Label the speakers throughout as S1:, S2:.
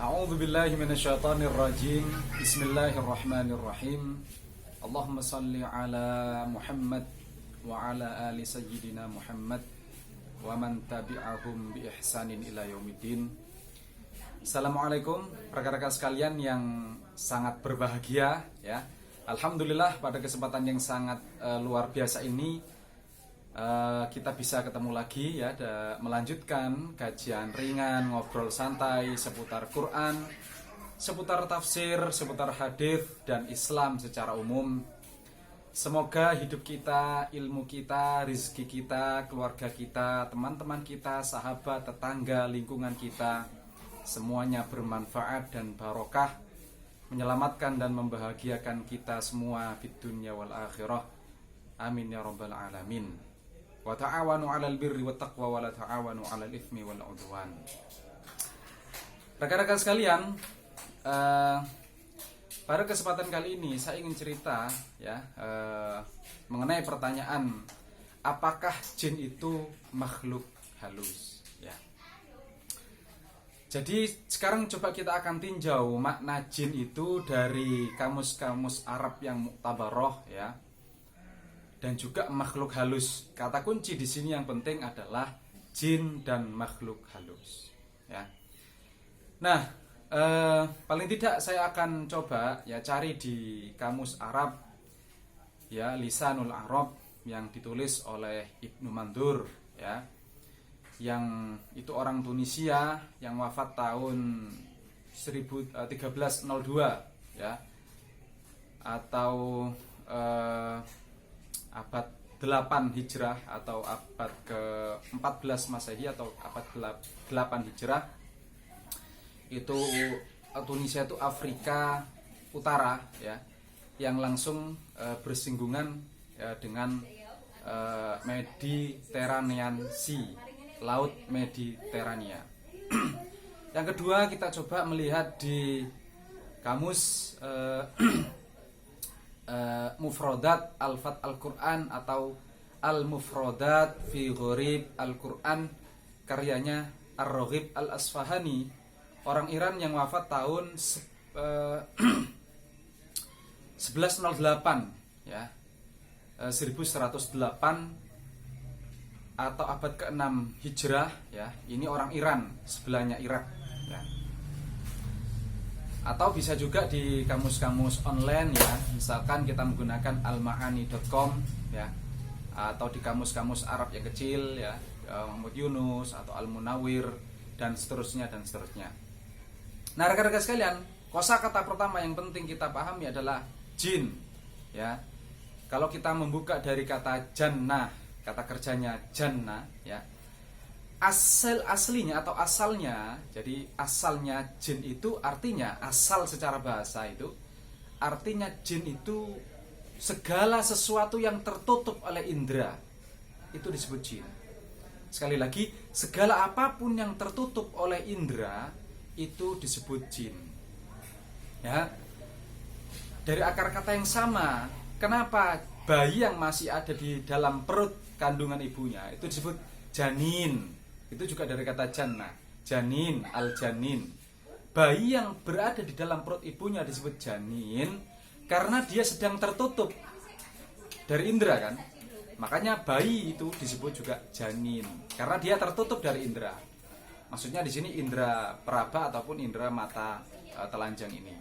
S1: A'udzu billahi minasyaitonir rajim. Bismillahirrahmanirrahim. Allahumma shalli ala Muhammad wa ala ali sayyidina Muhammad wa man tabi'ahum bi ihsanin ila yaumiddin. Assalamualaikum rekan-rekan sekalian yang sangat berbahagia ya. Alhamdulillah pada kesempatan yang sangat luar biasa ini kita bisa ketemu lagi ya, melanjutkan kajian ringan, ngobrol santai seputar Quran, seputar tafsir, seputar hadis dan Islam secara umum. Semoga hidup kita, ilmu kita, rizki kita, keluarga kita, teman-teman kita, sahabat, tetangga, lingkungan kita, semuanya bermanfaat dan barokah, menyelamatkan dan membahagiakan kita semua di dunia wal akhirah. Amin ya rabbal alamin. Wa ta'awanu 'alal birri wat taqwa wa la ta'awanu 'alal itsmi wal 'udwan. Rekan-rekan sekalian, pada kesempatan kali ini saya ingin cerita ya mengenai pertanyaan apakah jin itu makhluk halus ya. Jadi sekarang coba kita akan tinjau makna jin itu dari kamus-kamus Arab yang muktabaroh ya. Dan juga makhluk halus. Kata kunci di sini yang penting adalah jin dan makhluk halus. Ya. Nah, paling tidak saya akan coba ya cari di kamus Arab, ya Lisanul Arab yang ditulis oleh Ibnu Mandur, ya, yang itu orang Tunisia yang wafat tahun 1302, ya, atau abad 8 Hijrah atau abad ke-14 Masehi atau abad 8 Hijrah. Itu Tunisia itu Afrika Utara ya, yang langsung bersinggungan ya, dengan Mediterranean Sea, Laut Mediterania. Yang kedua kita coba melihat di kamus Mufrodat Alfat Al-Quran atau Al-Mufrodat fi Ghorib Al-Quran karyanya Ar-Raghib Al-Asfahani, orang Iran yang wafat tahun 1108 ya, 1108 atau abad ke-6 Hijrah ya. Ini orang Iran, sebelahnya Irak ya. Atau bisa juga di kamus-kamus online ya, misalkan kita menggunakan almaani.com ya, atau di kamus-kamus Arab yang kecil ya, Muhammad Yunus atau Al-Munawir dan seterusnya dan seterusnya. Nah, rekan-rekan sekalian, kosakata pertama yang penting kita pahami adalah jin ya. Kalau kita membuka dari kata jannah, kata kerjanya jannah ya, aslinya atau asalnya, jadi asalnya jin itu artinya, asal secara bahasa itu artinya jin itu segala sesuatu yang tertutup oleh indera, itu disebut jin. Sekali lagi, segala apapun yang tertutup oleh indera itu disebut jin ya. Dari akar kata yang sama, kenapa bayi yang masih ada di dalam perut kandungan ibunya itu disebut janin? Itu juga dari kata jannah, janin, al-janin. Bayi yang berada di dalam perut ibunya disebut janin karena dia sedang tertutup dari indera kan. Makanya bayi itu disebut juga janin karena dia tertutup dari indera. Maksudnya di sini indera peraba ataupun indera mata telanjang ini.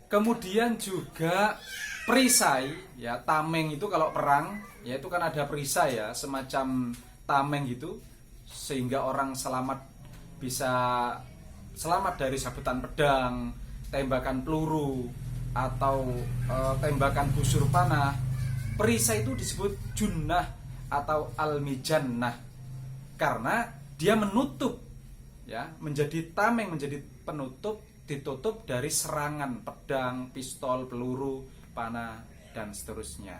S1: Kemudian juga perisai ya, tameng itu kalau perang ya itu kan ada perisai ya, semacam tameng gitu, sehingga orang bisa selamat dari sabetan pedang, tembakan peluru atau tembakan busur panah. Perisai itu disebut junnah atau al-mijannah karena dia menutup ya, menjadi tameng, menjadi penutup, ditutup dari serangan pedang, pistol, peluru, panah dan seterusnya.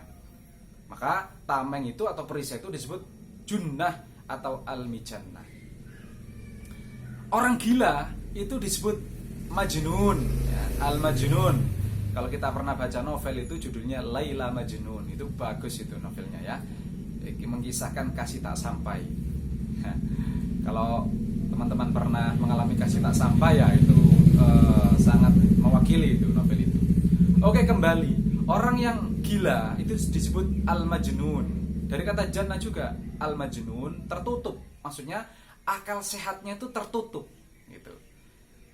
S1: Maka tameng itu atau perisai itu disebut junnah atau al-mijannah. Orang gila itu disebut majnun ya, al-majnun. Kalau kita pernah baca novel itu judulnya Laila Majnun, itu bagus itu novelnya ya, mengisahkan kasih tak sampai. Kalau teman-teman pernah mengalami kasih tak sampai ya, itu sangat mewakili itu novel itu. Oke, kembali. Orang yang gila itu disebut al-majnun. Dari kata jannah juga, al-majnun tertutup. Maksudnya akal sehatnya itu tertutup gitu.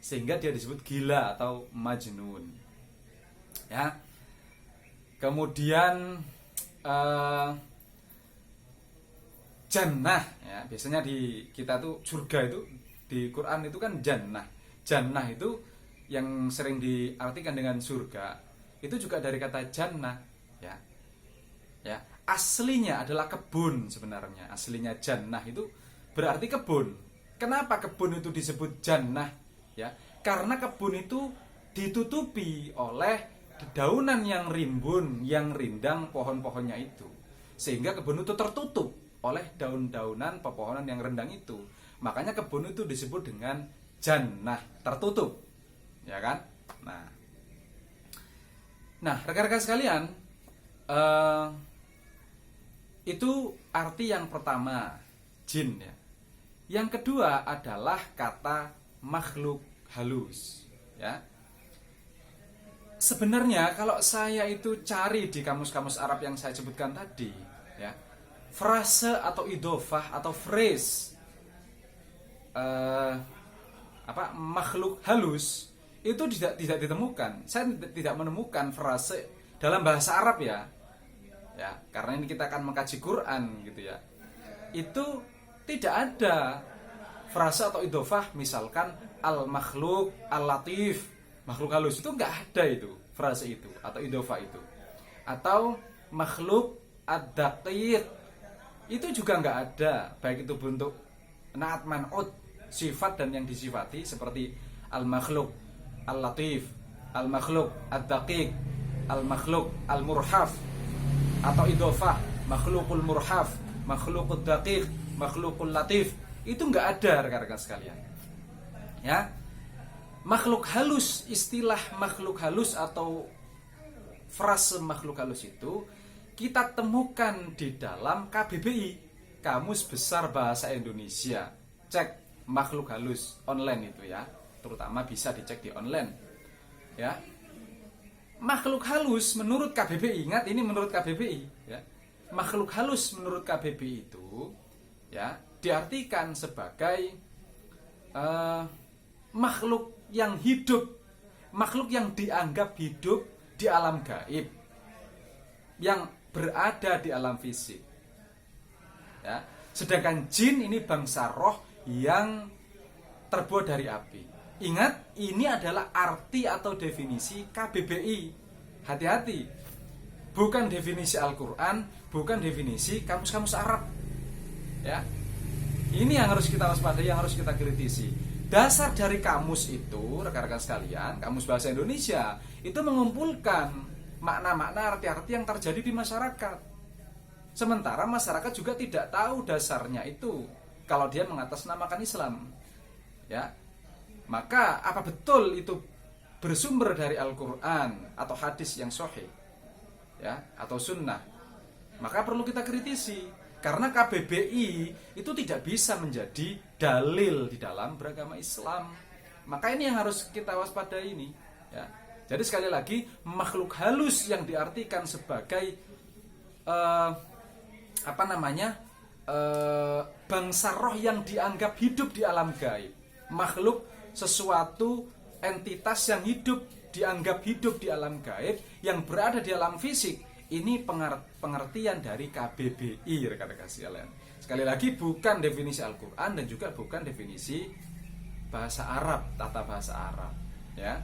S1: Sehingga dia disebut gila atau majnun. Ya. Kemudian jannah ya, biasanya di kita tuh surga itu di Quran itu kan jannah. Jannah itu yang sering diartikan dengan surga itu juga dari kata jannah ya. Ya, aslinya adalah kebun sebenarnya. Aslinya jannah itu berarti kebun. Kenapa kebun itu disebut jannah? Ya, karena kebun itu ditutupi oleh dedaunan yang rimbun, yang rindang pohon-pohonnya itu. Sehingga kebun itu tertutup oleh daun-daunan pepohonan yang rendang itu. Makanya kebun itu disebut dengan jannah, tertutup. Ya kan? Nah, rekan-rekan sekalian, itu arti yang pertama, jin ya. Yang kedua adalah kata makhluk halus, ya. Sebenarnya kalau saya itu cari di kamus-kamus Arab yang saya sebutkan tadi, ya, frase atau idofah atau phrase makhluk halus itu tidak ditemukan. Saya tidak menemukan frase dalam bahasa Arab ya. Ya, karena ini kita akan mengkaji Quran gitu ya. Itu tidak ada frase atau idofah misalkan al-makhluk, al-latif, makhluk halus, itu nggak ada itu frase itu atau idofah itu. Atau makhluk ad-daqiq, itu juga nggak ada, baik itu bentuk naat man'ud, sifat dan yang disifati seperti al-makhluk al-latif, al-makhluk ad-daqiq, al-makhluk al-murhaf, atau idofah makhlukul murhaf, makhlukul daqiq, makhlukul latif, itu nggak ada rekan-rekan sekalian. Ya, makhluk halus, istilah makhluk halus atau frase makhluk halus itu kita temukan di dalam KBBI, Kamus Besar Bahasa Indonesia. Cek makhluk halus online itu ya, terutama bisa dicek di online. Ya, makhluk halus menurut KBBI, ingat ini menurut KBBI ya. Makhluk halus menurut KBBI itu ya diartikan sebagai makhluk yang hidup, makhluk yang dianggap hidup di alam gaib, yang berada di alam fisik. Ya, sedangkan jin ini bangsa roh yang terbuat dari api. Ingat, ini adalah arti atau definisi KBBI. Hati-hati, bukan definisi Al-Quran, bukan definisi kamus-kamus Arab. Ya, ini yang harus kita waspadai, yang harus kita kritisi. Dasar dari kamus itu, rekan-rekan sekalian, Kamus Bahasa Indonesia itu mengumpulkan makna-makna, arti-arti yang terjadi di masyarakat. Sementara masyarakat juga tidak tahu dasarnya itu kalau dia mengatasnamakan Islam. Ya, maka apa betul itu bersumber dari Al-Quran atau hadis yang sahih, ya, atau sunnah? Maka perlu kita kritisi, karena KBBI itu tidak bisa menjadi dalil di dalam beragama Islam. Maka ini yang harus kita waspadai ini, ya. Jadi sekali lagi, makhluk halus yang diartikan sebagai bangsa roh yang dianggap hidup di alam gaib, makhluk sesuatu entitas yang hidup, dianggap hidup di alam gaib, yang berada di alam fisik. Ini pengertian dari KBBI, rekan-rekan sekalian. Sekali lagi, bukan definisi Al-Quran dan juga bukan definisi bahasa Arab, tata bahasa Arab, ya.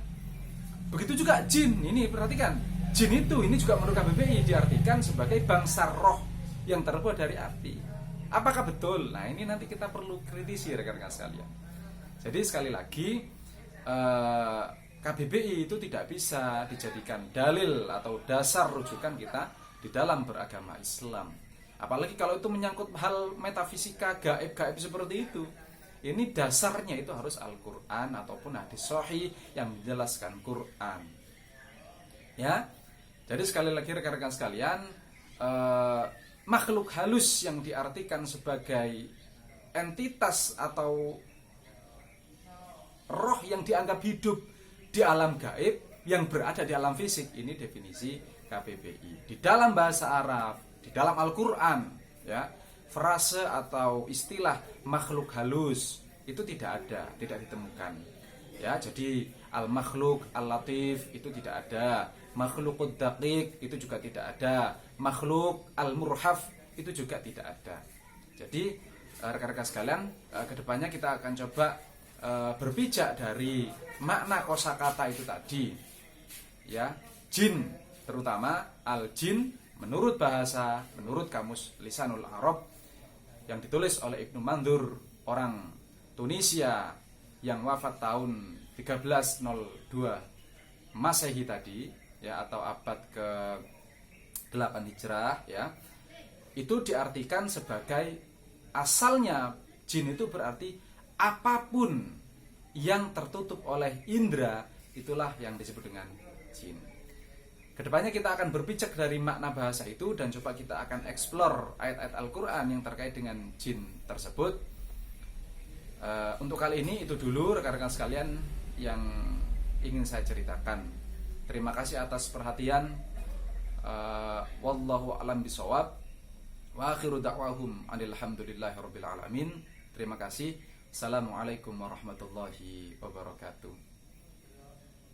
S1: Begitu juga jin, ini perhatikan, jin itu ini juga menurut KBBI diartikan sebagai bangsa roh yang terbuat dari api. Apakah betul? Nah, ini nanti kita perlu kritisi rekan-rekan sekalian. Jadi sekali lagi, KBBI itu tidak bisa dijadikan dalil atau dasar rujukan kita di dalam beragama Islam. Apalagi kalau itu menyangkut hal metafisika, gaib-gaib seperti itu. Ini dasarnya itu harus Al-Quran ataupun hadis sahih yang menjelaskan Quran. Ya, jadi sekali lagi rekan-rekan sekalian, makhluk halus yang diartikan sebagai entitas atau yang dianggap hidup di alam gaib yang berada di alam fisik. Ini definisi KBBI. Di dalam bahasa Arab, di dalam Al-Qur'an, ya, frase atau istilah makhluk halus itu tidak ada, tidak ditemukan. Ya, jadi al-makhluk, al-latif itu tidak ada. Makhlukud daqiq itu juga tidak ada. Makhluk al-murhaf itu juga tidak ada. Jadi rekan-rekan sekalian, kedepannya kita akan coba berpijak dari makna kosakata itu tadi, ya, jin, terutama al-jin menurut bahasa, menurut kamus Lisanul Arab yang ditulis oleh Ibnu Mandur, orang Tunisia yang wafat tahun 1302 Masehi tadi, ya, atau abad ke-8 Hijrah, ya. Itu diartikan sebagai, asalnya jin itu berarti apapun yang tertutup oleh indera, itulah yang disebut dengan jin. Kedepannya kita akan berpijak dari makna bahasa itu dan coba kita akan explore ayat-ayat Al-Quran yang terkait dengan jin tersebut. Untuk kali ini itu dulu rekan-rekan sekalian yang ingin saya ceritakan. Terima kasih atas perhatian. Wallahu a'lam bishawab. Wa akhiru da'wahum alhamdulillahirabbil alamin. Terima kasih. Assalamualaikum warahmatullahi wabarakatuh.